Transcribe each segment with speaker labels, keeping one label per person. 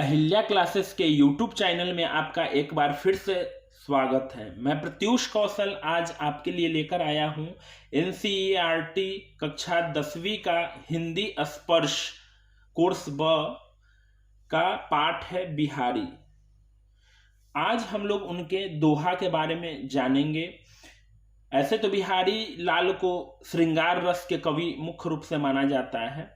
Speaker 1: Ahilya classes के YouTube channel में आपका एक बार फिर से स्वागत है। मैं प्रत्युष कौशल आज आपके लिए लेकर आया हूं NCERT कक्षा 10वीं का हिंदी स्पर्श कोर्स ब का पाठ है बिहारी। आज हम लोग उनके दोहा के बारे में जानेंगे। ऐसे तो बिहारी लाल को श्रृंगार रस के कवि मुख्य रूप से माना जाता है।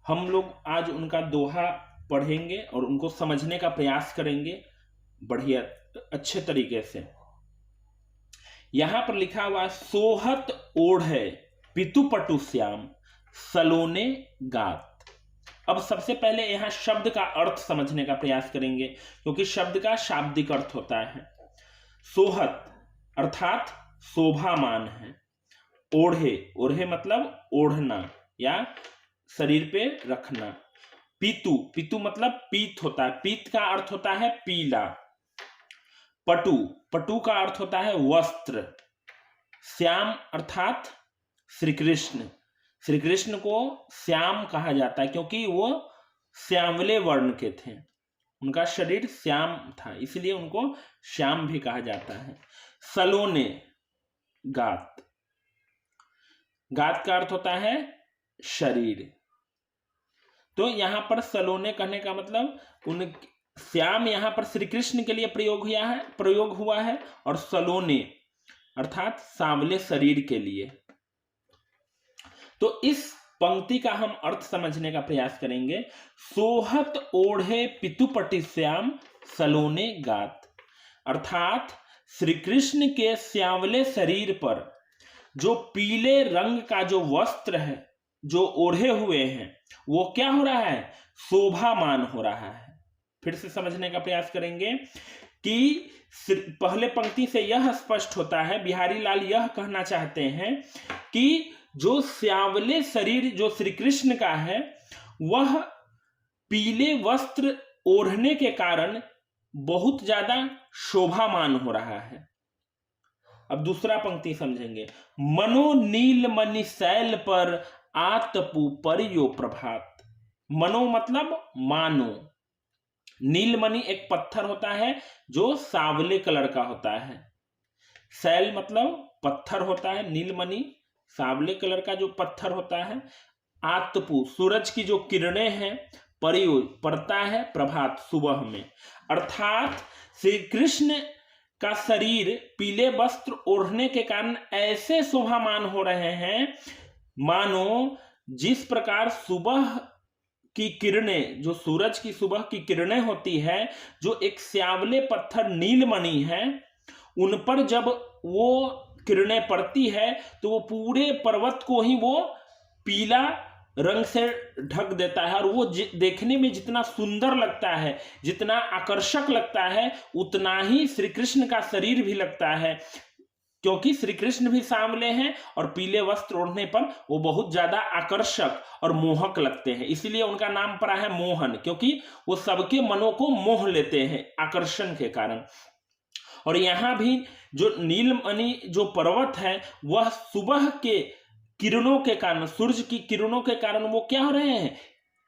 Speaker 1: हम लोग आज उनका दोहा पढ़ेंगे और उनको समझने का प्रयास करेंगे बढ़िया अच्छे तरीके से। यहां पर लिखा हुआ सोहत ओढ़े पितु पटु श्याम सलोने गात। अब सबसे पहले यहां शब्द का अर्थ समझने का प्रयास करेंगे, क्योंकि शब्द का शाब्दिक अर्थ होता है। सोहत अर्थात शोभामान है। ओढ़े, ओढ़े मतलब ओढ़ना या शरीर पे रखना। पीतु, पीतु मतलब पीत होता है, पीत का अर्थ होता है पीला। पटु, पटु का अर्थ होता है वस्त्र। श्याम अर्थात श्री कृष्ण, श्री कृष्ण को श्याम कहा जाता है क्योंकि वो श्यामले वर्ण के थे, उनका शरीर श्याम था, इसलिए उनको श्याम भी कहा जाता है। सलोने गात, गात का अर्थ होता है शरीर। तो यहां पर सलोने कहने का मतलब उन श्याम यहां पर श्री कृष्ण के लिए प्रयोग हुआ है और सलोने अर्थात सांवले शरीर के लिए। तो इस पंक्ति का हम अर्थ समझने का प्रयास करेंगे। सोहत ओढ़े पितुपटि श्याम सलोने गात, अर्थात श्री कृष्ण के श्यामले शरीर पर जो पीले रंग का जो वस्त्र है जो ओढ़े हुए हैं वो क्या हो रहा है, शोभामान हो रहा है। फिर से समझने का प्रयास करेंगे कि पहले पंक्ति से यह स्पष्ट होता है, बिहारी लाल यह कहना चाहते हैं कि जो श्यामले शरीर जो श्री कृष्ण का है वह पीले वस्त्र ओढ़ने के कारण बहुत ज्यादा शोभामान हो रहा है। अब दूसरा पंक्ति समझेंगे। मनो नील मणि शैल पर आतपु परियो प्रभात। मनो मतलब मानो। नीलमणि एक पत्थर होता है जो सांवले कलर का होता है। शैल मतलब पत्थर होता है, नीलमणि सांवले कलर का जो पत्थर होता है। आतपु सूरज की जो किरणें हैं, परियो पड़ता है प्रभात सुबह में, अर्थात श्री कृष्ण का शरीर पीले वस्त्र ओढ़ने के कारण ऐसे शोभामान हो रहे हैं मानो जिस प्रकार सुबह की किरणें, जो सूरज की सुबह की किरणें होती है, जो एक श्यामले पत्थर नीलमणि है, उन पर जब वो किरणें पड़ती है तो वो पूरे पर्वत को ही वो पीला रंग से ढक देता है और वो देखने में जितना सुंदर लगता है, जितना आकर्षक लगता है, उतना ही श्री कृष्ण का शरीर भी लगता है, क्योंकि श्री कृष्ण भी सांवले हैं और पीले वस्त्र ओढ़ने पर वो बहुत ज्यादा आकर्षक और मोहक लगते हैं। इसीलिए उनका नाम पड़ा है मोहन, क्योंकि वो सबके मनों को मोह लेते हैं आकर्षण के कारण। और यहां भी जो नीलमणि जो पर्वत है वह सुबह के किरणों के कारण, सूर्य की किरणों के कारण वो क्या हो रहे हैं,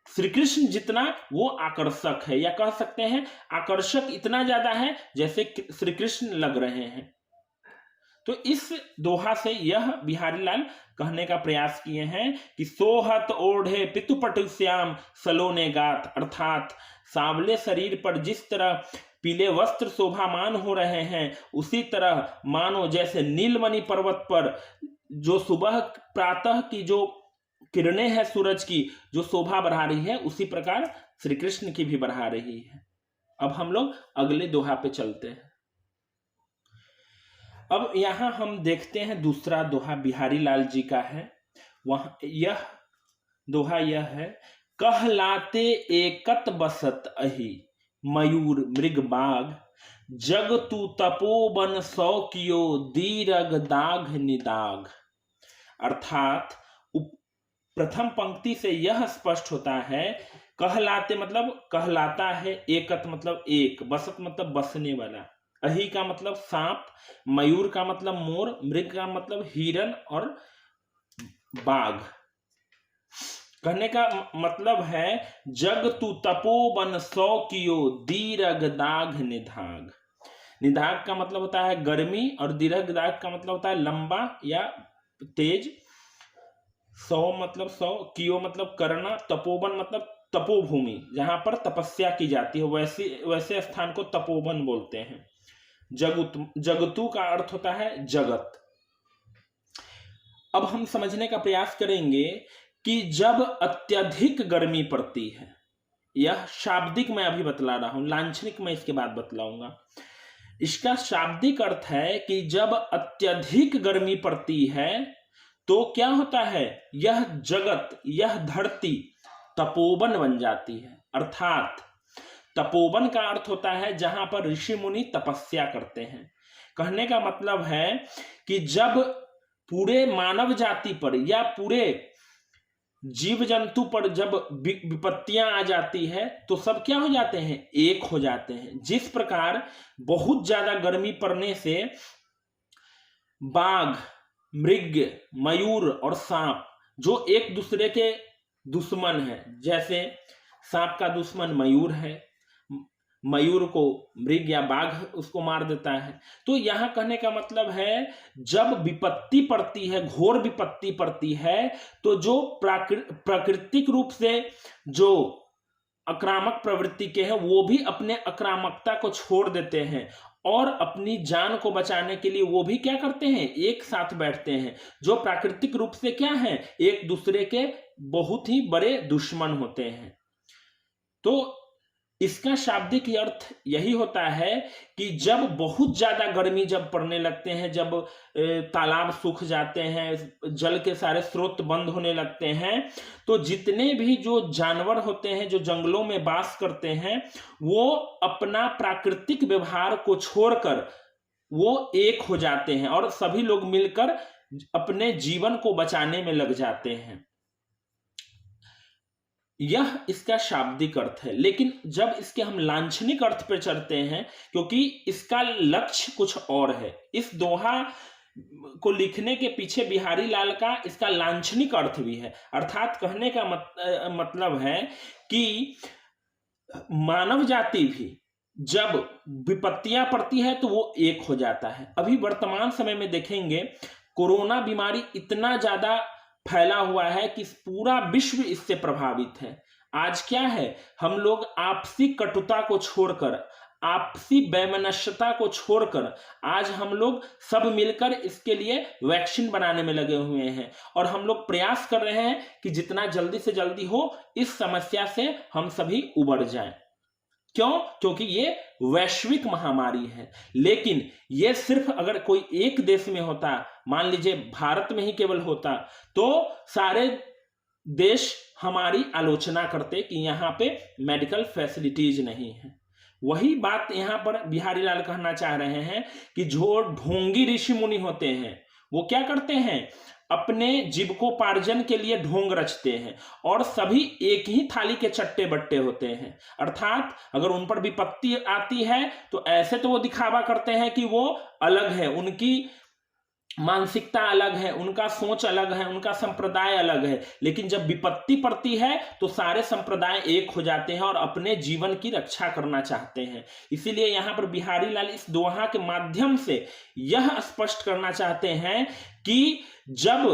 Speaker 1: श्री कृष्ण जितना वो आकर्षक है, या कह सकते हैं आकर्षक इतना ज्यादा है जैसे श्री कृष्ण लग रहे हैं। तो इस दोहा से यह बिहारी लाल कहने का प्रयास किए हैं कि सोहत ओढ़े पितुपटु श्याम सलोने गात, अर्थात सांवले शरीर पर जिस तरह पीले वस्त्र शोभामान हो रहे हैं उसी तरह मानो जैसे नीलमणि पर्वत पर जो सुबह प्रातः की जो किरणें हैं सूरज की जो शोभा बढ़ा रही है, उसी प्रकार श्री कृष्ण की भी बढ़ा रही है। अब हम लोग अगले दोहा पे चलते हैं। अब यहां हम देखते हैं दूसरा दोहा बिहारी लाल जी का है। वहां यह दोहा यह है, कहलाते एकत बसत अहि मयूर मृग बाघ, जग तू तपोवन सौ कियो दीरग दाघ निदाघ। अर्थात प्रथम पंक्ति से यह स्पष्ट होता है, कहलाते मतलब कहलाता है, एकत मतलब एक, बसत मतलब बसने वाला, अहि का मतलब सांप, मयूर का मतलब मोर, मृग का मतलब हिरण और बाघ। कहने का मतलब है जग तू तपोवन सौ कियो दीरघ दाघ निधाग। निधाग का मतलब होता है गर्मी और दीर्घ दाघ का मतलब होता है लंबा या तेज। सौ मतलब 100, कियो मतलब करना, तपोवन मतलब तपोभूमि जहां पर तपस्या की जाती है, वैसे स्थान को तपोवन बोलते हैं। जगतु का अर्थ होता है जगत। अब हम समझने का प्रयास करेंगे कि जब अत्यधिक गर्मी पड़ती है, यह शाब्दिक मैं अभी बतला रहा हूं, लांछनिक मैं इसके बाद बतलाऊंगा। इसका शाब्दिक अर्थ है कि जब अत्यधिक गर्मी पड़ती है तो क्या होता है, यह जगत, यह धरती तपोवन बन जाती है। अर्थात तपोवन का अर्थ होता है जहां पर ऋषि मुनि तपस्या करते हैं। कहने का मतलब है कि जब पूरे मानव जाति पर या पूरे जीव जंतु पर जब विपत्तियां आ जाती है तो सब क्या हो जाते हैं, एक हो जाते हैं। जिस प्रकार बहुत ज्यादा गर्मी पड़ने से बाघ, मृग, मयूर और सांप जो एक दूसरे के दुश्मन है, जैसे सांप का दुश्मन मयूर है, मयूर को मृग या बाघ उसको मार देता है। तो यहां कहने का मतलब है जब विपत्ति पड़ती है, घोर विपत्ति पड़ती है, तो जो प्राकृतिक रूप से जो आक्रामक प्रवृत्ति के हैं वो भी अपने आक्रामकता को छोड़ देते हैं और अपनी जान को बचाने के लिए वो भी क्या करते हैं, एक साथ बैठते हैं। जो प्राकृतिक रूप से क्या है, एक दूसरे के बहुत ही बड़े दुश्मन होते हैं। तो इसका शाब्दिक अर्थ यही होता है कि जब बहुत ज्यादा गर्मी जब पड़ने लगते हैं, जब तालाब सूख जाते हैं, जल के सारे स्रोत बंद होने लगते हैं, तो जितने भी जो जानवर होते हैं जो जंगलों में वास करते हैं वो अपना प्राकृतिक व्यवहार को छोड़कर वो एक हो जाते हैं और सभी लोग मिलकर अपने जीवन को बचाने में लग जाते हैं। यह इसका शाब्दिक अर्थ है। लेकिन जब इसके हम लांछनिक अर्थ पर चलते हैं, क्योंकि इसका लक्ष्य कुछ और है, इस दोहा को लिखने के पीछे बिहारी लाल का इसका लांछनिक अर्थ भी है। अर्थात कहने का मतलब है कि मानव जाति भी जब विपत्तियां पड़ती है तो वो एक हो जाता है। अभी वर्तमान समय में देखेंगे कोरोना बीमारी इतना ज्यादा फैला हुआ है कि पूरा विश्व इससे प्रभावित है। आज क्या है, हम लोग आपसी कटुता को छोड़कर, आपसी वैमनस्यता को छोड़कर आज हम लोग सब मिलकर इसके लिए वैक्सीन बनाने में लगे हुए हैं और हम लोग प्रयास कर रहे हैं कि जितना जल्दी से जल्दी हो इस समस्या से हम सभी उबर जाएं। क्यों? क्योंकि ये वैश्विक महामारी है। लेकिन ये सिर्फ अगर कोई एक देश में होता, मान लीजिए भारत में ही केवल होता, तो सारे देश हमारी आलोचना करते कि यहाँ पे मेडिकल फैसिलिटीज नहीं है। वही बात यहाँ पर बिहारी लाल कहना चाह रहे हैं कि जो ढोंगी ऋषि मुनि होते हैं वो क्या करते हैं, अपने जीविकोपार्जन के लिए ढोंग रचते हैं और सभी एक ही थाली के चट्टे बट्टे होते हैं। अर्थात अगर उन पर विपत्ति आती है तो ऐसे तो वो दिखावा करते हैं कि वो अलग है, उनकी मानसिकता अलग है, उनका सोच अलग है, उनका संप्रदाय अलग है। लेकिन जब विपत्ति पड़ती है तो सारे संप्रदाय एक हो जाते हैं और अपने जीवन की रक्षा करना चाहते हैं। इसीलिए यहाँ पर बिहारी लाल इस दोहा के माध्यम से यह स्पष्ट करना चाहते हैं कि जब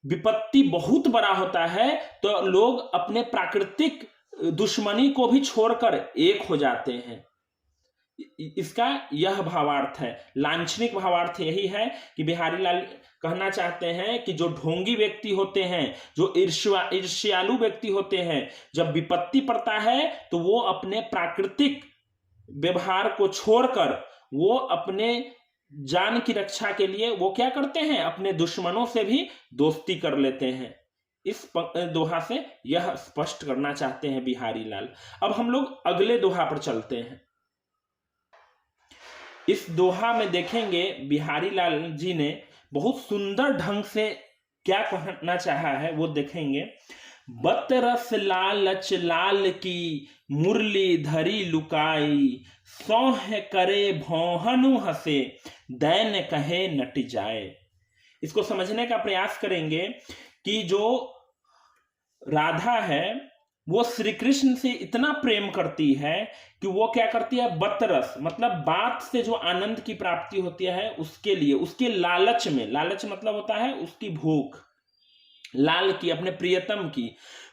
Speaker 1: विपत्ति बहुत बड़ा होता है तो लोग अपने प्राकृतिक दुश्मनी को भी छोड़कर एक हो जाते हैं। इसका यह भावार्थ है। लांछनिक भावार्थ यही है कि बिहारी लाल कहना चाहते हैं कि जो ढोंगी व्यक्ति होते हैं, जो ईर्ष्यालु व्यक्ति होते हैं, जब विपत्ति पड़ता है तो वो अपने प्राकृतिक व्यवहार को छोड़कर वो अपने जान की रक्षा के लिए वो क्या करते हैं, अपने दुश्मनों से भी दोस्ती कर लेते हैं। इस दोहा से यह स्पष्ट करना चाहते हैं बिहारी लाल। अब हम लोग अगले दोहा पर चलते हैं। इस दोहा में देखेंगे बिहारी लाल जी ने बहुत सुंदर ढंग से क्या कहना चाहा है वो देखेंगे। बतरस लालच लाल की मुरली धरी लुकाई, सौह करे भौहनु हसे दैन कहे नट जाए। इसको समझने का प्रयास करेंगे कि जो राधा है वो श्री कृष्ण से इतना प्रेम करती है कि वो क्या करती है, बतरस मतलब बात से जो आनंद की प्राप्ति होती है उसके लिए, उसके लालच में, लालच मतलब होता है उसकी भूख, लाल की, अपने प्रियतम की,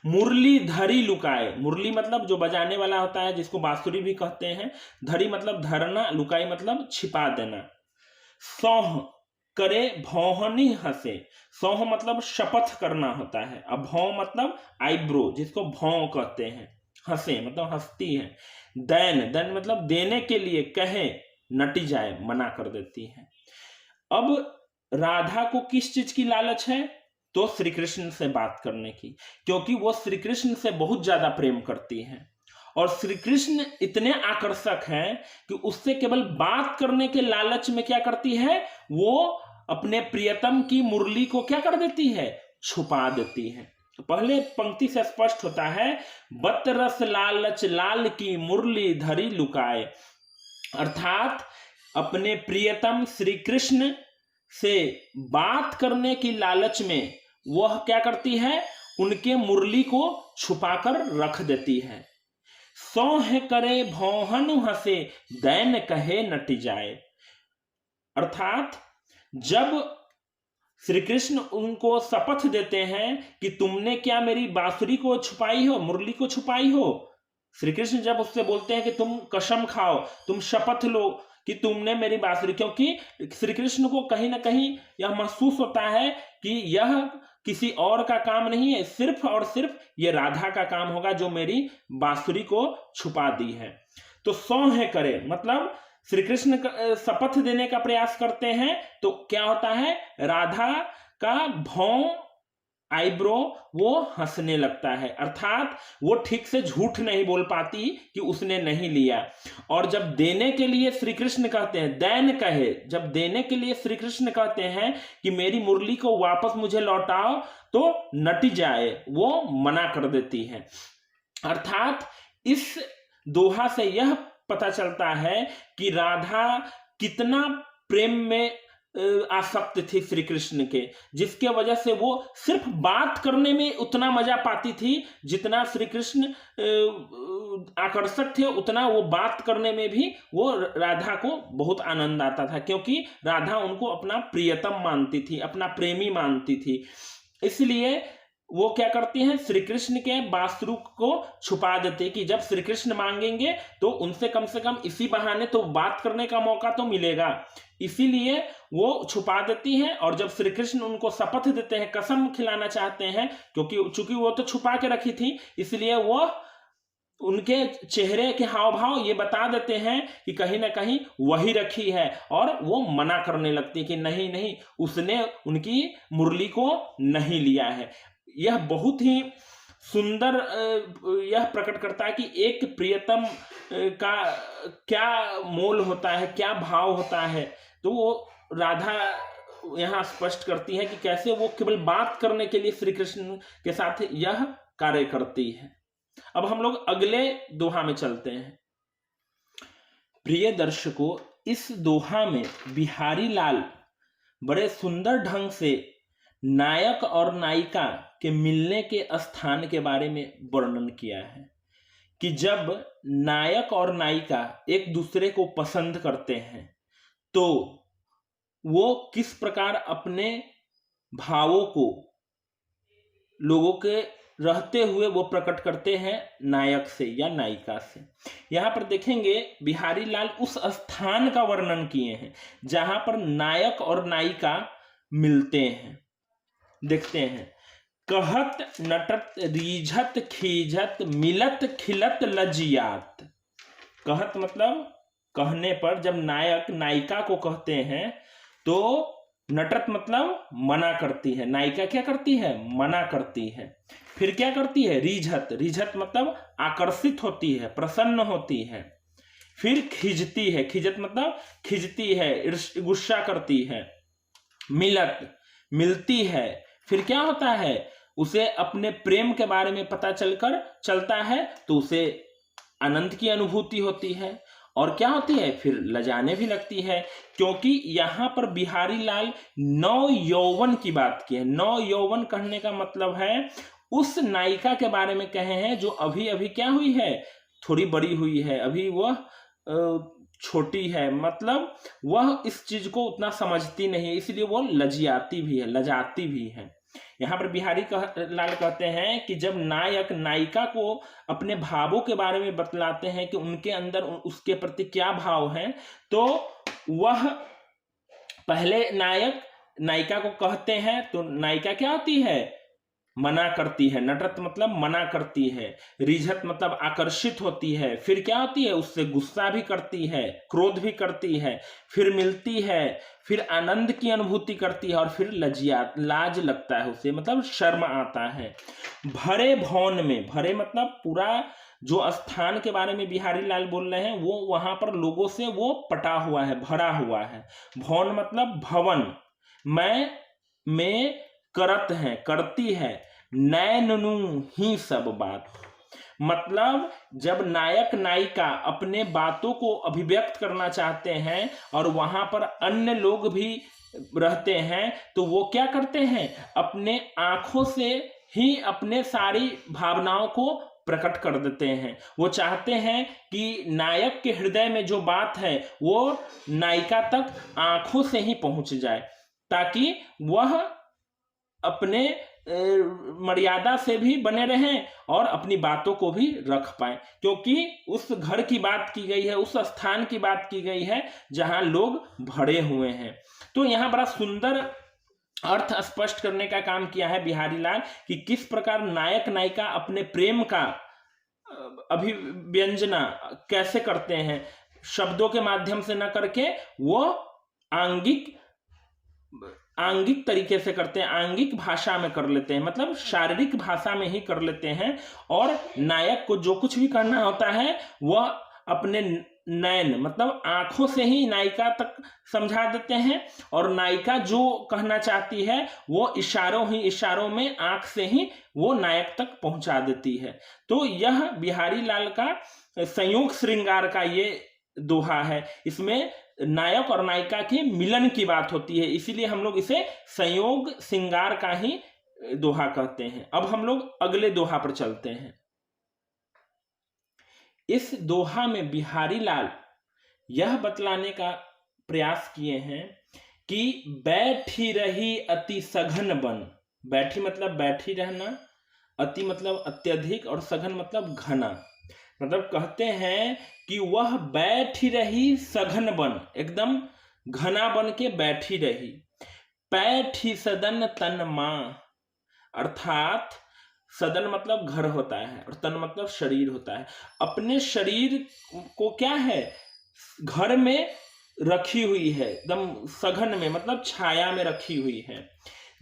Speaker 1: मुरली धरी लुकाए, मुरली मतलब जो बजाने वाला होता है जिसको बांसुरी भी कहते हैं, धरी मतलब धरना, लुकाई मतलब छिपा देना, सौह करे भौहनी हंसे, सौह मतलब शपथ करना होता है, अब भौं मतलब आईब्रो जिसको भौं कहते हैं, हंसे मतलब हंसती है, दैन, दैन मतलब देने के लिए, कहे नटी जाए मना कर देती है। अब राधा को किस चीज की लालच है, तो श्री कृष्ण से बात करने की, क्योंकि वो श्री कृष्ण से बहुत ज्यादा प्रेम करती है और श्री कृष्ण इतने आकर्षक हैं कि उससे केवल बात करने के लालच में क्या करती है, वो अपने प्रियतम की मुरली को क्या कर देती है, छुपा देती है। तो पहले पंक्ति से स्पष्ट होता है, बतरस लालच लाल की मुरली धरी लुकाए, अर्थात अपने प्रियतम श्री कृष्ण से बात करने की लालच में वह क्या करती है, उनके मुरली को छुपाकर रख देती है। सौह करे भौहनु हंसे दैन कहे नटी जाए, अर्थात जब श्री कृष्ण उनको शपथ देते हैं कि तुमने क्या मेरी बांसुरी को छुपाई हो, मुरली को छुपाई हो, श्री कृष्ण जब उससे बोलते हैं कि तुम कसम खाओ, तुम शपथ लो कि तुमने मेरी बांसुरी, क्योंकि श्री कृष्ण को कहीं ना कहीं यह महसूस होता है कि यह किसी और का काम नहीं है, सिर्फ और सिर्फ ये राधा का काम होगा जो मेरी बांसुरी को छुपा दी है। तो सौह करे मतलब श्री कृष्ण शपथ देने का प्रयास करते हैं, तो क्या होता है, राधा का भौं आईब्रो वो हंसने लगता है, अर्थात वो ठीक से झूठ नहीं बोल पाती कि उसने नहीं लिया। और जब देने के लिए श्री कृष्ण कहते हैं, दैन कहे, जब देने के लिए श्री कृष्ण कहते हैं कि मेरी मुरली को वापस मुझे लौटाओ, तो नटी जाए, वो मना कर देती है। अर्थात इस दोहा से यह पता चलता है कि राधा कितना प्रेम में आसक्त थी श्री कृष्ण के, जिसके वजह से वो सिर्फ बात करने में उतना मजा पाती थी जितना श्री कृष्ण आकर्षक थे, उतना वो बात करने में भी वो राधा को बहुत आनंद आता था, क्योंकि राधा उनको अपना प्रियतम मानती थी, अपना प्रेमी मानती थी। इसलिए वो क्या करती हैं, श्री कृष्ण के बांसुरी को छुपा देते कि जब श्री कृष्ण मांगेंगे तो उनसे कम से कम इसी बहाने तो बात करने का मौका तो मिलेगा, इसीलिए वो छुपा देती हैं। और जब श्री कृष्ण उनको शपथ देते हैं, कसम खिलाना चाहते हैं, क्योंकि चूंकि वो तो छुपा के रखी थी, इसलिए वो उनके चेहरे के हाव भाव ये बता देते हैं कि कहीं ना कहीं वही रखी है, और वो मना करने लगती है कि नहीं नहीं, उसने उनकी मुरली को नहीं लिया है। यह बहुत ही सुंदर यह प्रकट करता है कि एक प्रियतम का क्या मोल होता है, क्या भाव होता है। तो वो राधा यहाँ स्पष्ट करती है कि कैसे वो केवल बात करने के लिए श्री कृष्ण के साथ यह कार्य करती है। अब हम लोग अगले दोहा में चलते हैं। प्रिय दर्शकों, इस दोहा में बिहारी लाल बड़े सुंदर ढंग से नायक और नायिका के मिलने के स्थान के बारे में वर्णन किया है कि जब नायक और नायिका एक दूसरे को पसंद करते हैं तो वो किस प्रकार अपने भावों को लोगों के रहते हुए वो प्रकट करते हैं नायक से या नायिका से। यहाँ पर देखेंगे बिहारी लाल उस स्थान का वर्णन किए हैं जहां पर नायक और नायिका मिलते हैं। देखते हैं, कहत नटत रीझत खीझत मिलत खिलत लजियात। कहत मतलब कहने पर, जब नायक नायिका को कहते हैं तो नटत मतलब मना करती है, नायिका क्या करती है, मना करती है। फिर क्या करती है, रीझत, रीझत मतलब आकर्षित होती है, प्रसन्न होती है। फिर खिजती है, खिजत मतलब खिजती है, गुस्सा करती है। मिलत मिलती है, फिर क्या होता है, उसे अपने प्रेम के बारे में पता चलता है तो उसे आनंद की अनुभूति होती है। और क्या होती है, फिर लजाने भी लगती है, क्योंकि यहां पर बिहारी लाल नौ यौवन की बात की है। नौ यौवन कहने का मतलब है उस नायिका के बारे में कहे हैं जो अभी अभी क्या हुई है, थोड़ी बड़ी हुई है, अभी वह छोटी है, मतलब वह इस चीज को उतना समझती नहीं है, इसलिए वो लजियाती भी है, लजाती भी है। यहाँ पर बिहारी लाल कहते हैं कि जब नायक नायिका को अपने भावों के बारे में बतलाते हैं कि उनके अंदर उसके प्रति क्या भाव है, तो वह पहले नायक नायिका को कहते हैं तो नायिका क्या होती है, मना करती है, नटरत मतलब मना करती है, रिझत मतलब आकर्षित होती है, फिर क्या होती है, उससे गुस्सा भी करती है, क्रोध भी करती है, फिर मिलती है, फिर आनंद की अनुभूति करती है, और फिर लाज लगता है उसे, मतलब शर्म आता है। भरे भवन में, भरे मतलब पूरा जो स्थान के बारे में बिहारी लाल बोल रहे हैं वो वहां पर लोगों से वो पटा हुआ है, भरा हुआ है। भवन मतलब भवन, में करत है, करती है, नैननु ही सब बात, मतलब जब नायक नायिका अपने बातों को अभिव्यक्त करना चाहते हैं और वहां पर अन्य लोग भी रहते हैं, तो वो क्या करते हैं, अपने आंखों से ही अपने सारी भावनाओं को प्रकट कर देते हैं। वो चाहते हैं कि नायक के हृदय में जो बात है वो नायिका तक आंखों से ही पहुंच जाए, ताकि वह अपने मर्यादा से भी बने रहें और अपनी बातों को भी रख पाए, क्योंकि उस घर की बात की गई है, उस स्थान की बात की गई है जहां लोग भरे हुए हैं। तो यहां बड़ा सुंदर अर्थ स्पष्ट करने का काम किया है बिहारी लाल कि किस प्रकार नायक नायिका अपने प्रेम का अभिव्यंजना कैसे करते हैं, शब्दों के माध्यम से न करके वो आंगिक तरीके से करते हैं, आंगिक भाषा में कर लेते हैं, मतलब शारीरिक भाषा में ही कर लेते हैं। और नायक को जो कुछ भी करना होता है वह अपने नयन मतलब आंखों से ही नायिका तक समझा देते हैं, और नायिका जो कहना चाहती है वो इशारों में आंख से ही वो नायक तक पहुंचा देती है। तो यह बिहारी लाल का संयोग श्रृंगार का ये दोहा है, इसमें नायक और नायिका के मिलन की बात होती है, इसीलिए हम लोग इसे संयोग श्रृंगार का ही दोहा कहते हैं। अब हम लोग अगले दोहा पर चलते हैं। इस दोहा में बिहारी लाल यह बतलाने का प्रयास किए हैं कि बैठी रही अति सघन बन, बैठी मतलब बैठी रहना, अति मतलब अत्यधिक, और सघन मतलब घना, मतलब कहते हैं कि वह बैठी रही सघन बन, एकदम घना बन के बैठी रही, पैठी सदन तन मां, अर्थात सदन मतलब घर होता है और तन मतलब शरीर होता है, अपने शरीर को क्या है, घर में रखी हुई है, एकदम सघन में मतलब छाया में रखी हुई है।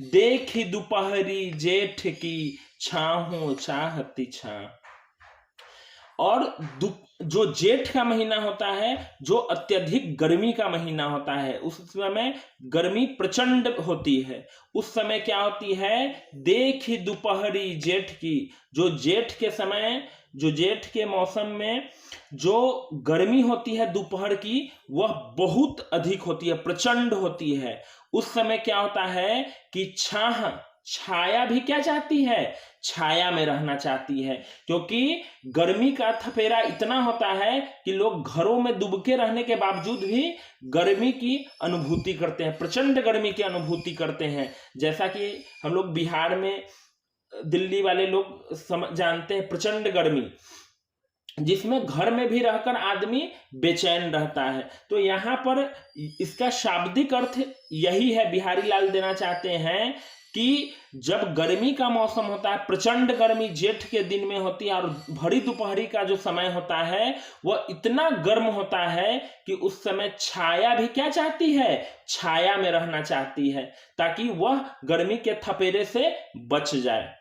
Speaker 1: देखी दोपहरी जेठ की छाहों चाहती छा, और जो जेठ का महीना होता है, जो अत्यधिक गर्मी का महीना होता है, उस समय गर्मी प्रचंड होती है, उस समय क्या होती है, देखी दोपहरी जेठ की, जो जेठ के समय, जो जेठ के मौसम में जो गर्मी होती है दोपहर की, वह बहुत अधिक होती है, प्रचंड होती है। उस समय क्या होता है कि छाया भी क्या चाहती है, छाया में रहना चाहती है, क्योंकि गर्मी का थपेरा इतना होता है कि लोग घरों में दुबके रहने के बावजूद भी गर्मी की अनुभूति करते हैं, प्रचंड गर्मी की अनुभूति करते हैं। जैसा कि हम लोग बिहार में, दिल्ली वाले लोग जानते हैं प्रचंड गर्मी, जिसमें घर में भी रहकर आदमी बेचैन रहता है। तो यहाँ पर इसका शाब्दिक अर्थ यही है, बिहारी लाल देना चाहते हैं कि जब गर्मी का मौसम होता है, प्रचंड गर्मी जेठ के दिन में होती है, और भरी दोपहरी का जो समय होता है वह इतना गर्म होता है कि उस समय छाया भी क्या चाहती है, छाया में रहना चाहती है, ताकि वह गर्मी के थपेरे से बच जाए।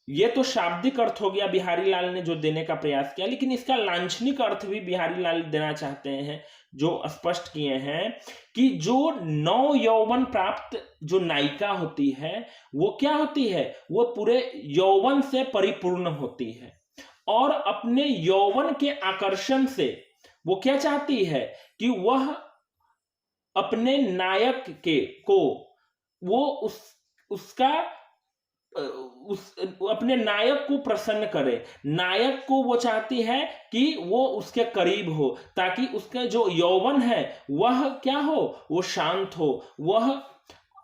Speaker 1: ये तो शाब्दिक अर्थ हो गया बिहारी लाल ने जो देने का प्रयास किया, लेकिन इसका लांछनिक अर्थ भी बिहारी लाल देना चाहते हैं, जो स्पष्ट किए हैं कि जो नौ यौवन प्राप्त जो नायिका होती है वो क्या होती है, वो पूरे यौवन से परिपूर्ण होती है, और अपने यौवन के आकर्षण से वो क्या चाहती है कि वह अपने नायक को वो उसका उस अपने नायक को प्रसन्न करे। नायक को वो चाहती है कि वो उसके करीब हो, ताकि उसका जो यौवन है वह क्या हो, वो शांत हो। वह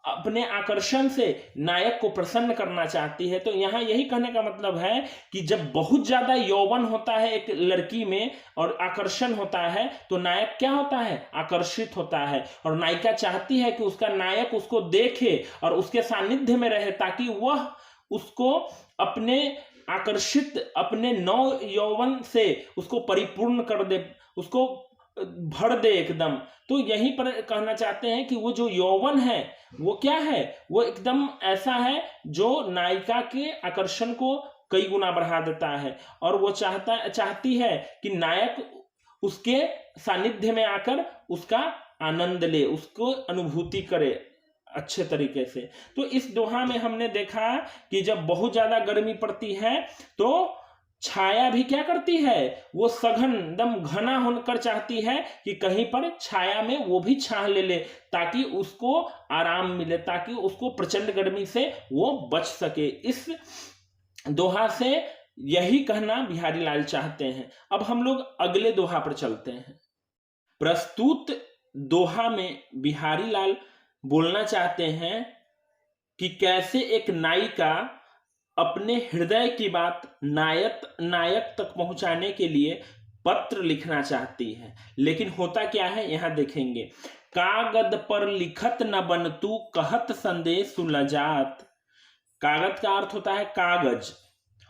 Speaker 1: अपने आकर्षण से नायक को प्रसन्न करना चाहती है। तो यहाँ यही कहने का मतलब है कि जब बहुत ज्यादा यौवन होता है एक लड़की में और आकर्षण होता है, तो नायक क्या होता है, आकर्षित होता है। और नायिका चाहती है कि उसका नायक उसको देखे और उसके सानिध्य में रहे, ताकि वह उसको अपने आकर्षित, अपने नव यौवन से उसको परिपूर्ण कर दे, उसको भर दे एकदम। तो यहीं पर कहना चाहते हैं कि वो जो यौवन है वो क्या है, वो एकदम ऐसा है जो नायिका के आकर्षण को कई गुना बढ़ा देता है। और वो चाहती है कि नायक उसके सानिध्य में आकर उसका आनंद ले, उसको अनुभूति करे अच्छे तरीके से। तो इस दोहा में हमने देखा कि जब बहुत ज्यादा गर्मी पड़ती है तो छाया भी क्या करती है, वो सघन दम घना होकर चाहती है कि कहीं पर छाया में वो भी छाह ले ले, ताकि उसको आराम मिले, ताकि उसको प्रचंड गर्मी से वो बच सके। इस दोहा से यही कहना बिहारी लाल चाहते हैं। अब हम लोग अगले दोहा पर चलते हैं। प्रस्तुत दोहा में बिहारी लाल बोलना चाहते हैं कि कैसे एक नायिका अपने हृदय की बात नायक तक पहुंचाने के लिए पत्र लिखना चाहती है। लेकिन होता क्या है, यहां देखेंगे। कागद पर लिखत न बनतु कहत संदेश सुलजात। कागज का अर्थ होता है कागज,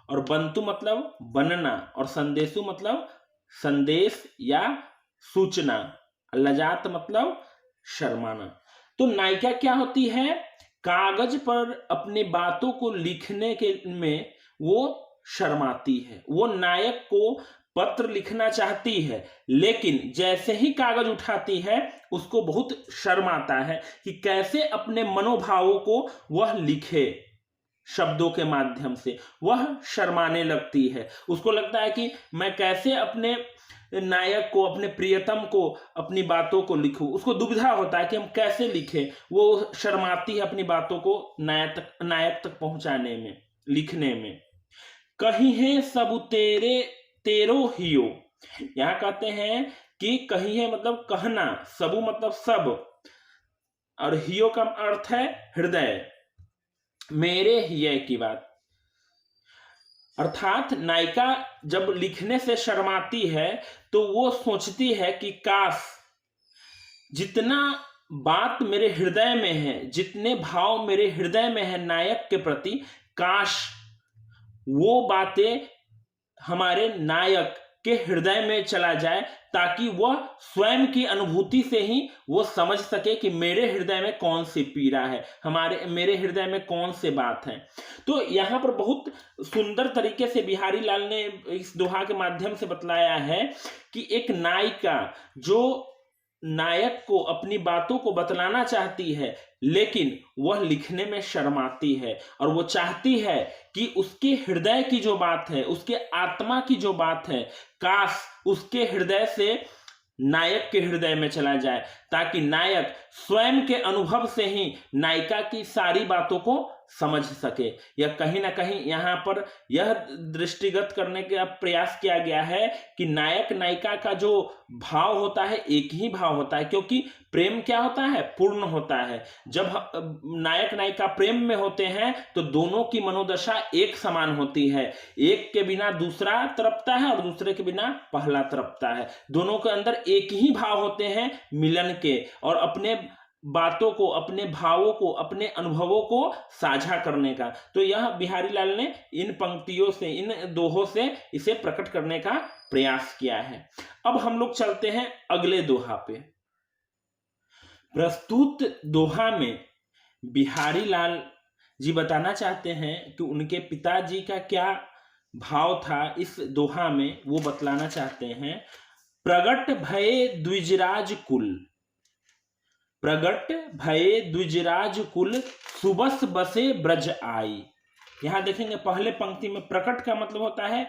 Speaker 1: और बंतु मतलब बनना, और संदेशु मतलब संदेश या सूचना, लजात मतलब शर्माना। तो नायिका क्या होती है, कागज पर अपनी बातों को लिखने के में वो शर्माती है। वो नायक को पत्र लिखना चाहती है, लेकिन जैसे ही कागज उठाती है उसको बहुत शर्म आता है कि कैसे अपने मनोभावों को वह लिखे शब्दों के माध्यम से। वह शर्माने लगती है, उसको लगता है कि मैं कैसे अपने नायक को, अपने प्रियतम को अपनी बातों को लिखूं। उसको दुविधा होता है कि हम कैसे लिखें। वो शर्माती है अपनी बातों को नायक तक पहुंचाने में, लिखने में। कहीं है सब तेरे तेरो हियो। यहां कहते हैं कि कहीं है मतलब कहना, सबू मतलब सब, और हियो का अर्थ है हृदय, मेरे हिय की बात। अर्थात नायिका जब लिखने से शर्माती है तो वो सोचती है कि काश जितना बात मेरे हृदय में है, जितने भाव मेरे हृदय में है नायक के प्रति, काश वो बातें हमारे नायक के हृदय में चला जाए, ताकि वह स्वयं की अनुभूति से ही वो समझ सके कि मेरे हृदय में कौन सी पीड़ा है, मेरे हृदय में कौन सी बात है। तो यहाँ पर बहुत सुंदर तरीके से बिहारी लाल ने इस दोहा के माध्यम से बतलाया है कि एक नायिका जो नायक को अपनी बातों को बतलाना चाहती है, लेकिन वह लिखने में शर्माती है, और वो चाहती है कि उसके हृदय की जो बात है, उसके आत्मा की जो बात है, काश उसके हृदय से नायक के हृदय में चला जाए, ताकि नायक स्वयं के अनुभव से ही नायिका की सारी बातों को समझ सके। या कहीं ना कहीं यहाँ पर यह दृष्टिगत करने का प्रयास किया गया है कि नायक नायिका का जो भाव होता है एक ही भाव होता है, क्योंकि प्रेम क्या होता है, पूर्ण होता है। जब नायक नायिका प्रेम में होते हैं तो दोनों की मनोदशा एक समान होती है। एक के बिना दूसरा तड़पता है और दूसरे के बिना पहला तड़पता है। दोनों के अंदर एक ही भाव होते हैं मिलन के, और अपने बातों को, अपने भावों को, अपने अनुभवों को साझा करने का। तो यह बिहारी लाल ने इन पंक्तियों से, इन दोहों से इसे प्रकट करने का प्रयास किया है। अब हम लोग चलते हैं अगले दोहा पे। प्रस्तुत दोहा में बिहारी लाल जी बताना चाहते हैं कि उनके पिताजी का क्या भाव था इस दोहा में, वो बतलाना चाहते हैं। प्रगट भये द्विजराज कुल, प्रगट भये द्विजराज कुल, सुबस बसे ब्रज आई। यहां देखेंगे पहले पंक्ति में प्रकट का मतलब होता है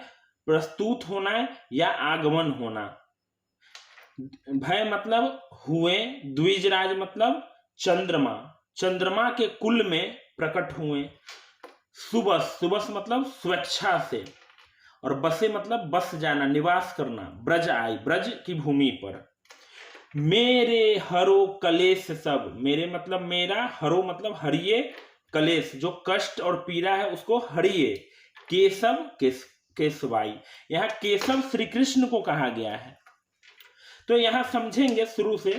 Speaker 1: प्रस्तुत होना या आगमन होना। भय मतलब हुए, द्विजराज मतलब चंद्रमा, चंद्रमा के कुल में प्रकट हुए, सुबस, सुबस मतलब स्वेच्छा से, और बसे मतलब बस जाना, निवास करना। ब्रज आई, ब्रज की भूमि पर। मेरे हरो कलेश सब, मेरे मतलब मेरा, हरो मतलब हरिये, कलेश जो कष्ट और पीड़ा है उसको हरिये। केशव, केशवाई, यहां केशव श्री कृष्ण को कहा गया है। तो यहां समझेंगे शुरू से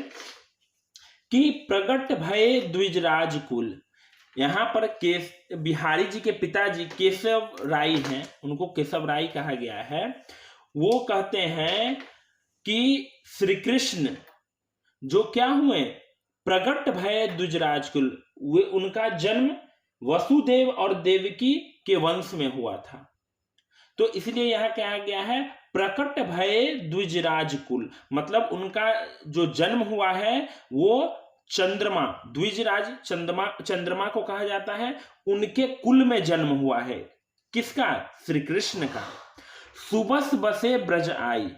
Speaker 1: कि प्रगट भय द्विजराज कुल। यहां पर बिहारी जी के पिताजी केशव राय हैं, उनको केशव राय कहा गया है। वो कहते हैं कि श्री कृष्ण जो क्या हुए, प्रगट भय द्विजराज कुल, वे उनका जन्म वसुदेव और देवकी के वंश में हुआ था। तो इसलिए यहां कहा गया है प्रकट भय द्विजराज कुल, मतलब उनका जो जन्म हुआ है वो चंद्रमा, द्विजराज चंद्रमा को कहा जाता है, उनके कुल में जन्म हुआ है। किसका? श्री कृष्ण का। सुबस बसे ब्रज आई,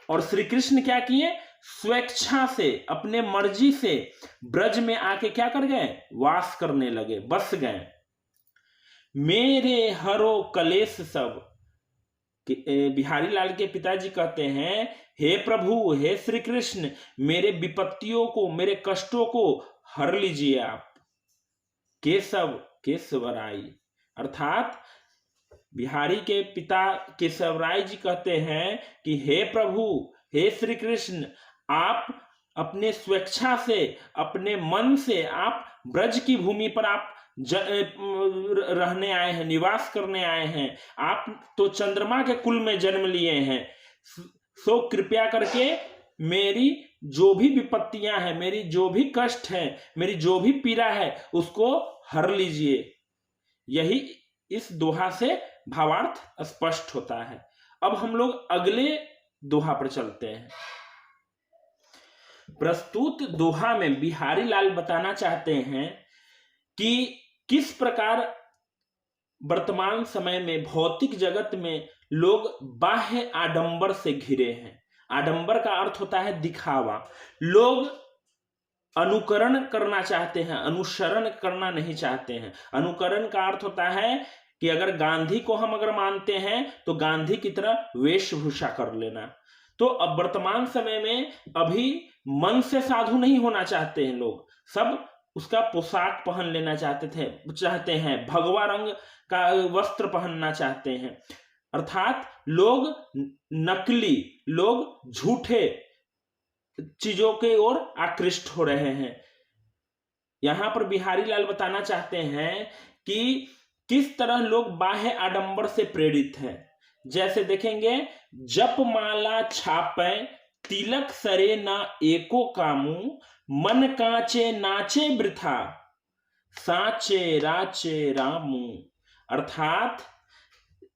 Speaker 1: और श्री कृष्ण क्या किए? स्वेच्छा से, अपने मर्जी से ब्रज में आके क्या कर गए? वास करने लगे, बस गए। मेरे हरो कलेश सब, बिहारी लाल के पिताजी कहते हैं, हे प्रभु, हे श्री कृष्ण, मेरे विपत्तियों को, मेरे कष्टों को हर लीजिए आप। केशव, केशवराय, अर्थात बिहारी के पिता केशवराय जी कहते हैं कि हे प्रभु, हे श्री कृष्ण, आप अपने स्वेच्छा से, अपने मन से आप ब्रज की भूमि पर आप रहने आए हैं, निवास करने आए हैं। आप तो चंद्रमा के कुल में जन्म लिए हैं, सो कृपया करके मेरी जो भी विपत्तियां हैं, मेरी जो भी कष्ट है, मेरी जो भी पीड़ा है, उसको हर लीजिए। यही इस दोहा से भावार्थ स्पष्ट होता है। अब हम लोग अगले दोहा पर चलते हैं। प्रस्तुत दोहा में बिहारी लाल बताना चाहते हैं कि किस प्रकार वर्तमान समय में भौतिक जगत में लोग बाह्य आडंबर से घिरे हैं। आडंबर का अर्थ होता है दिखावा। लोग अनुकरण करना चाहते हैं, अनुसरण करना नहीं चाहते हैं। अनुकरण का अर्थ होता है कि अगर गांधी को हम अगर मानते हैं तो गांधी की तरह वेशभूषा कर लेना। तो अब वर्तमान समय में अभी मन से साधु नहीं होना चाहते हैं लोग, सब उसका पोशाक पहन लेना चाहते हैं, भगवा रंग का वस्त्र पहनना चाहते हैं। अर्थात लोग नकली, लोग झूठे चीजों के ओर आकृष्ट हो रहे हैं। यहां पर बिहारी लाल बताना चाहते हैं कि किस तरह लोग बाह्य आडंबर से प्रेरित हैं। जैसे देखेंगे, जप माला छापे तिलक सरे ना एको कामू, मन कांचे नाचे वृथा साचे राचे रामू। अर्थात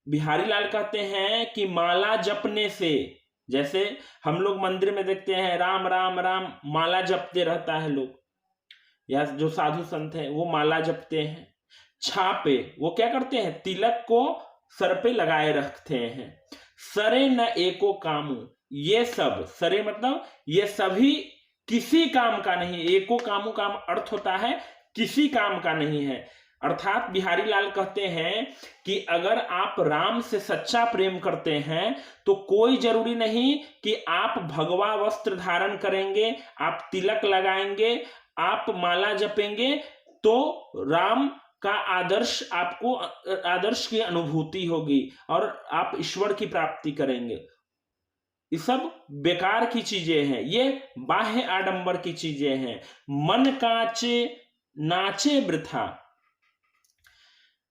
Speaker 1: बिहारी लाल कहते हैं कि माला जपने से, जैसे हम लोग मंदिर में देखते हैं राम राम राम माला जपते रहता है लोग, या जो साधु संत है वो माला जपते हैं। छापे, वो क्या करते हैं? तिलक को सर पे लगाए रखते हैं। सरे न एको कामू, ये सब, सरे मतलब ये सभी किसी काम का नहीं। एको कामू का अर्थ होता है किसी काम का नहीं है। अर्थात बिहारी लाल कहते हैं कि अगर आप राम से सच्चा प्रेम करते हैं तो कोई जरूरी नहीं कि आप भगवा वस्त्र धारण करेंगे, आप तिलक लगाएंगे, आप माला जपेंगे तो राम का आदर्श, आपको आदर्श की अनुभूति होगी और आप ईश्वर की प्राप्ति करेंगे। ये सब बेकार की चीजें हैं, ये बाह्य आडंबर की चीजें हैं। मन कांचे नाचे वृथा,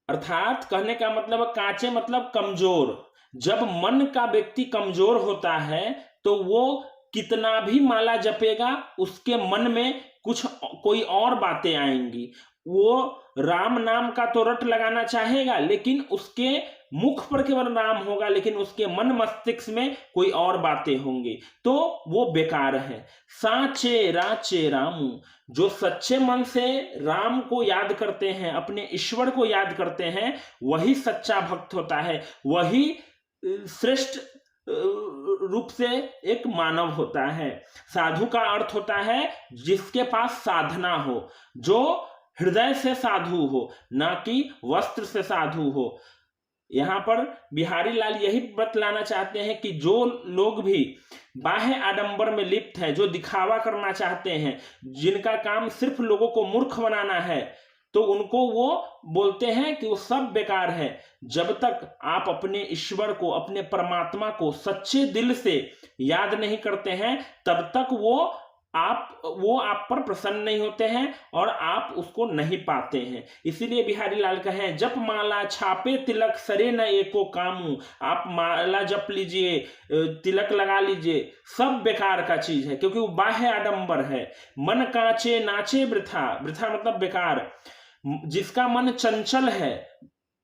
Speaker 1: अर्थात कहने का मतलब कांचे मतलब कमजोर। जब मन का व्यक्ति कमजोर होता है तो वो कितना भी माला जपेगा, उसके मन में कोई और बातें आएंगी। वो राम नाम का तो रट लगाना चाहेगा, लेकिन उसके मुख पर केवल राम होगा, लेकिन उसके मन मस्तिष्क में कोई और बातें होंगी, तो वो बेकार है। साचे राचे रामू, जो सच्चे मन से राम को याद करते हैं, अपने ईश्वर को याद करते हैं, वही सच्चा भक्त होता है, वही श्रेष्ठ रूप से एक मानव होता है। साधु का अर्थ होता है जिसके पास साधना हो, जो हृदय से साधु हो, ना कि वस्त्र से साधु हो। यहाँ पर बिहारी लाल यही बतलाना चाहते हैं कि जो लोग भी बाह्य आडंबर में लिप्त है, जो दिखावा करना चाहते हैं, जिनका काम सिर्फ लोगों को मूर्ख बनाना है, तो उनको वो बोलते हैं कि वो सब बेकार है। जब तक आप अपने ईश्वर को, अपने परमात्मा को सच्चे दिल से याद नहीं करते हैं, तब तक वो आप पर प्रसन्न नहीं होते हैं और आप उसको नहीं पाते हैं। इसीलिए बिहारी लाल कहे, जप माला छापे तिलक सरे न एको कामू। आप माला जप लीजिए, तिलक लगा लीजिए, सब बेकार का चीज है, क्योंकि वो बाह्य आडंबर है। मन कांचे नाचे वृथा, वृथा मतलब बेकार। जिसका मन चंचल है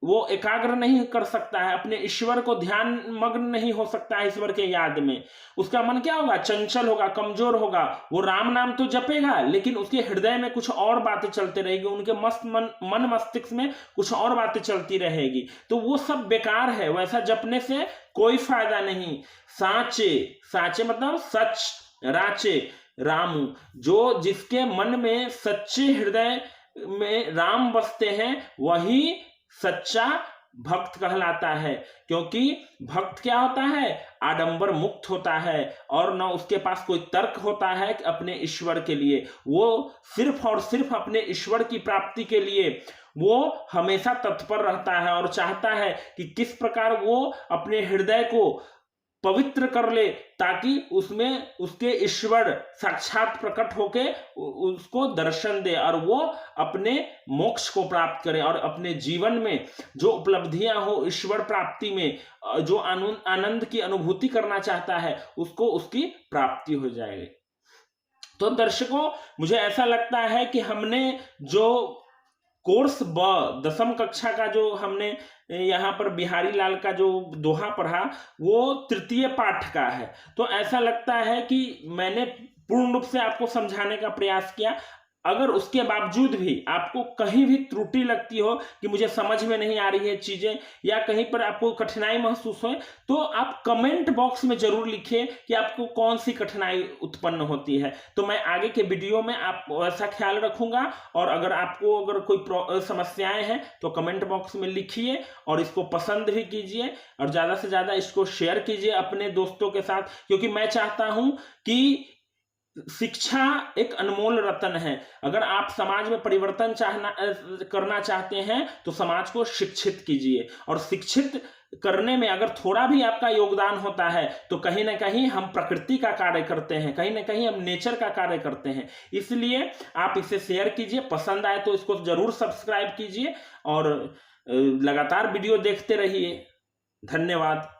Speaker 1: वो एकाग्र नहीं कर सकता है, अपने ईश्वर को ध्यान मग्न नहीं हो सकता है ईश्वर के याद में। उसका मन क्या होगा? चंचल होगा, कमजोर होगा। वो राम नाम तो जपेगा, लेकिन उसके हृदय में कुछ और बातें चलते रहेगी, उनके मन मस्तिष्क में कुछ और बातें चलती रहेगी, तो वो सब बेकार है। वैसा जपने से कोई फायदा नहीं। साचे, साचे मतलब सच, राचे रामू, जो जिसके मन में सच्चे हृदय में राम बसते हैं, वही सच्चा भक्त कहलाता है। क्योंकि भक्त क्या होता है? आडंबर मुक्त होता है, और न उसके पास कोई तर्क होता है कि अपने ईश्वर के लिए। वो सिर्फ और सिर्फ अपने ईश्वर की प्राप्ति के लिए वो हमेशा तत्पर रहता है और चाहता है कि किस प्रकार वो अपने हृदय को पवित्र कर ले, ताकि उसमें उसके ईश्वर साक्षात प्रकट होके उसको दर्शन दे और वो अपने मोक्ष को प्राप्त करे, और अपने जीवन में जो उपलब्धियां हो ईश्वर प्राप्ति में, जो आनंद की अनुभूति करना चाहता है, उसको उसकी प्राप्ति हो जाएगी। तो दर्शकों, मुझे ऐसा लगता है कि हमने जो कोर्स 10वीं कक्षा का जो हमने यहाँ पर बिहारी लाल का जो दोहा पढ़ा, वो तृतीय पाठ का है। तो ऐसा लगता है कि मैंने पूर्ण रूप से आपको समझाने का प्रयास किया। अगर उसके बावजूद भी आपको कहीं भी त्रुटि लगती हो कि मुझे समझ में नहीं आ रही है चीजें, या कहीं पर आपको कठिनाई महसूस हो, तो आप कमेंट बॉक्स में जरूर लिखिए कि आपको कौन सी कठिनाई उत्पन्न होती है। तो मैं आगे के वीडियो में आप ऐसा ख्याल रखूंगा। और अगर आपको कोई समस्याएं हैं तो कमेंट बॉक्स में लिखिए, और इसको पसंद भी कीजिए, और ज्यादा से ज्यादा इसको शेयर कीजिए अपने दोस्तों के साथ, क्योंकि मैं चाहता हूं कि शिक्षा एक अनमोल रत्न है। अगर आप समाज में परिवर्तन करना चाहते हैं तो समाज को शिक्षित कीजिए, और शिक्षित करने में अगर थोड़ा भी आपका योगदान होता है तो कहीं ना कहीं हम प्रकृति का कार्य करते हैं, कहीं ना कहीं हम नेचर का कार्य करते हैं। इसलिए आप इसे शेयर कीजिए, पसंद आए तो इसको जरूर सब्सक्राइब कीजिए, और लगातार वीडियो देखते रहिए। धन्यवाद।